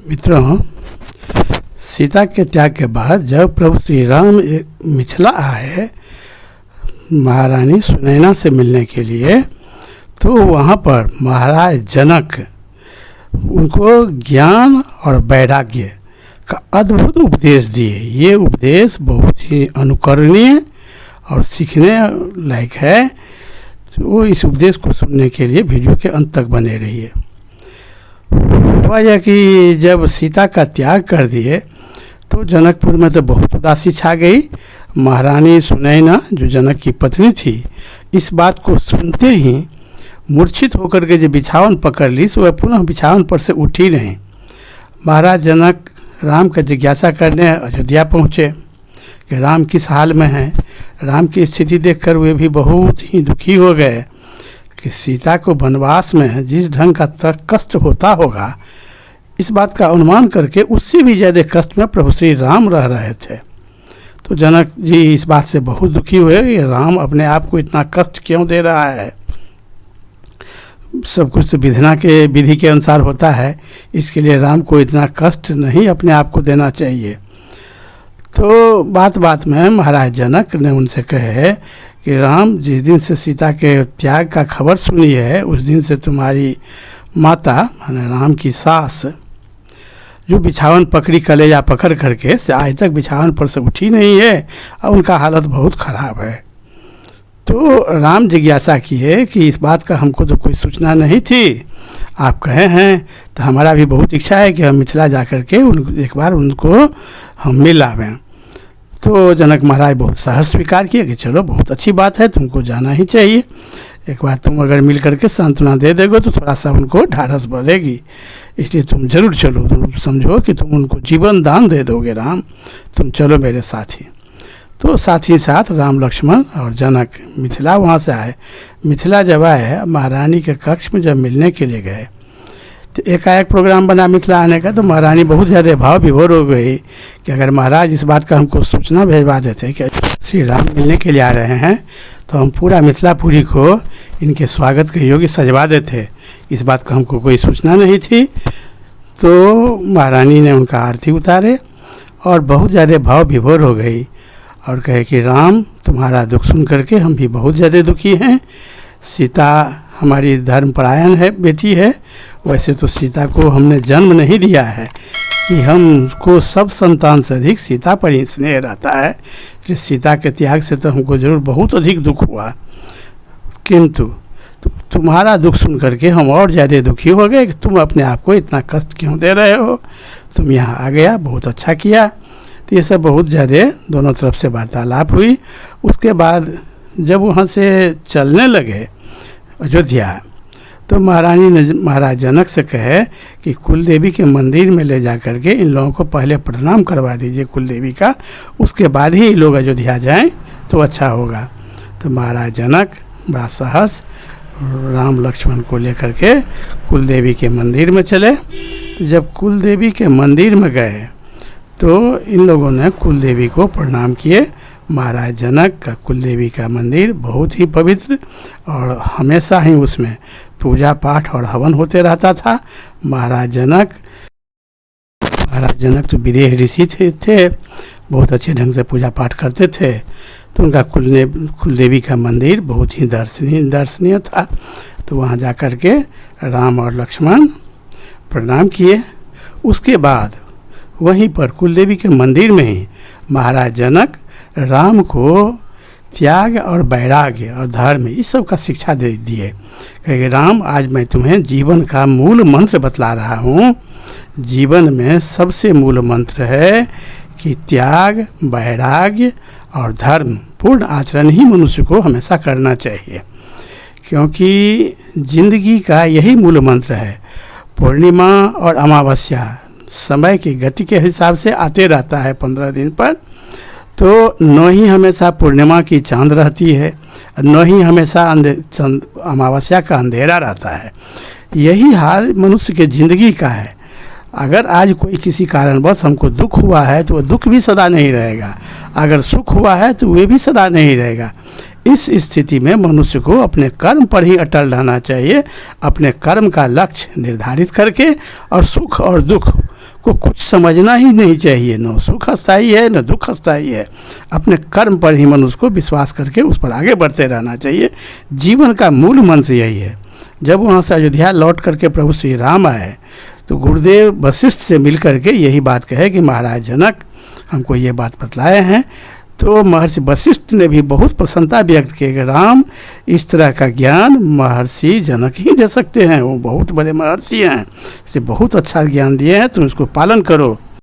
मित्रों, सीता के त्याग के बाद जब प्रभु श्री राम मिथिला आए महारानी सुनैना से मिलने के लिए, तो वहाँ पर महाराज जनक उनको ज्ञान और वैराग्य का अद्भुत उपदेश दिए। ये उपदेश बहुत ही अनुकरणीय और सीखने लायक है। वो इस उपदेश को सुनने के लिए वीडियो के अंत तक बने रहिए। हुआ यह कि जब सीता का त्याग कर दिए तो जनकपुर में तो बहुत उदासी छा गई। महारानी सुनैना जो जनक की पत्नी थी, इस बात को सुनते ही मूर्छित होकर के जो बिछावन पकड़ ली, सो वह पुनः बिछावन पर से उठी नहीं। महाराज जनक राम का जिज्ञासा करने अयोध्या पहुँचे कि राम किस हाल में हैं। राम की स्थिति देखकर वे भी बहुत ही दुखी हो गए कि सीता को वनवास में जिस ढंग का कष्ट होता होगा, इस बात का अनुमान करके उससे भी ज़्यादा कष्ट में प्रभु श्री राम रह रहे थे। तो जनक जी इस बात से बहुत दुखी हुए कि राम अपने आप को इतना कष्ट क्यों दे रहा है। सब कुछ तो विधि के अनुसार होता है, इसके लिए राम को इतना कष्ट नहीं अपने आप को देना चाहिए। तो बात बात में महाराज जनक ने उनसे कहे कि राम, जिस दिन से सीता के त्याग का खबर सुनी है, उस दिन से तुम्हारी माता माने राम की सास जो बिछावन पकड़ी कलेजा पकड़ करके से आज तक बिछावन पर से उठी नहीं है और उनका हालत बहुत ख़राब है। तो राम जिज्ञासा किए कि इस बात का हमको तो कोई सूचना नहीं थी, आप कहे हैं तो हमारा भी बहुत इच्छा है कि हम मिथिला जा कर के एक बार उनको हम मिल आवें। तो जनक महाराज बहुत सहर्ष स्वीकार किए कि चलो बहुत अच्छी बात है, तुमको जाना ही चाहिए। एक बार तुम अगर मिल करके सांत्वना दे दोगे तो थोड़ा सा उनको ढाढ़स बढ़ेगी, इसलिए तुम जरूर चलो। तुम समझो कि तुम उनको जीवन दान दे दोगे राम, तुम चलो मेरे साथ ही। तो साथ ही साथ राम लक्ष्मण और जनक मिथिला वहाँ से आए। मिथिला जब आए, महारानी के कक्ष में जब मिलने के लिए गए तो एकाएक प्रोग्राम बना मिथिला आने का। तो महारानी बहुत ज़्यादा भाव विभोर हो गई कि अगर महाराज इस बात का हमको सूचना भेजवा देते कि श्री राम मिलने के लिए आ रहे हैं, तो हम पूरा मिथिलापुरी को इनके स्वागत के योग्य सजवा देते। इस बात का हमको कोई सूचना नहीं थी। तो महारानी ने उनका आरती उतारे और बहुत ज़्यादा भाव विभोर हो गई और कहे कि राम, तुम्हारा दुख सुन करके हम भी बहुत ज़्यादा दुखी हैं। सीता हमारी धर्मपरायण है बेटी है, वैसे तो सीता को हमने जन्म नहीं दिया है कि हमको सब संतान से अधिक सीता पर ही स्नेह रहता है कि सीता के त्याग से तो हमको जरूर बहुत अधिक दुख हुआ, किंतु तुम्हारा दुख सुन करके हम और ज़्यादा दुखी हो गए कि तुम अपने आप को इतना कष्ट क्यों दे रहे हो। तुम यहाँ आ गया, बहुत अच्छा किया। तो ये सब बहुत ज़्यादा दोनों तरफ से वार्तालाप हुई। उसके बाद जब वहाँ से चलने लगे अयोध्या, तो महारानी ने महाराज जनक से कहे कि कुल देवी के मंदिर में ले जा कर के इन लोगों को पहले प्रणाम करवा दीजिए कुल देवी का, उसके बाद ही लोग अयोध्या जाएं तो अच्छा होगा। तो महाराज जनक बड़ा सहर्ष राम लक्ष्मण को लेकर के कुल देवी के मंदिर में चले। जब कुल देवी के मंदिर में गए तो इन लोगों ने कुल देवी को प्रणाम किए। महाराज जनक का कुल देवी का मंदिर बहुत ही पवित्र और हमेशा ही उसमें पूजा पाठ और हवन होते रहता था। महाराज जनक तो विदेह ऋषि थे, बहुत अच्छे ढंग से पूजा पाठ करते थे। तो उनका कुल देवी का मंदिर बहुत ही दर्शनीय था। तो वहाँ जा कर के राम और लक्ष्मण प्रणाम किए। उसके बाद वहीं पर कुल देवी के मंदिर में ही महाराज जनक राम को त्याग और वैराग्य और धर्म इस सब का शिक्षा दे दिए। कहे राम, आज मैं तुम्हें जीवन का मूल मंत्र बतला रहा हूँ। जीवन में सबसे मूल मंत्र है कि त्याग, वैराग्य और धर्म पूर्ण आचरण ही मनुष्य को हमेशा करना चाहिए, क्योंकि जिंदगी का यही मूल मंत्र है। पूर्णिमा और अमावस्या समय की गति के हिसाब से आते रहता है 15 दिन पर। तो न ही हमेशा पूर्णिमा की चांद रहती है, न ही हमेशा अमावस्या का अंधेरा रहता है। यही हाल मनुष्य के ज़िंदगी का है। अगर आज कोई किसी कारणवश हमको दुख हुआ है तो वह दुख भी सदा नहीं रहेगा, अगर सुख हुआ है तो वह भी सदा नहीं रहेगा। इस स्थिति में मनुष्य को अपने कर्म पर ही अटल रहना चाहिए, अपने कर्म का लक्ष्य निर्धारित करके और सुख और दुख को कुछ समझना ही नहीं चाहिए। न सुख अस्थायी है न दुख अस्थायी है। अपने कर्म पर ही मनुष्य को विश्वास करके उस पर आगे बढ़ते रहना चाहिए। जीवन का मूल मंत्र यही है। जब वहाँ से अयोध्या लौट करके प्रभु श्री राम आए तो गुरुदेव वशिष्ठ से मिल करके यही बात कहे कि महाराज जनक हमको ये बात बतलाए हैं। तो महर्षि वशिष्ठ ने भी बहुत प्रसन्नता व्यक्त की कि राम, इस तरह का ज्ञान महर्षि जनक ही दे सकते हैं, वो बहुत बड़े महर्षि हैं, इसलिए बहुत अच्छा ज्ञान दिए हैं, तुम इसको पालन करो।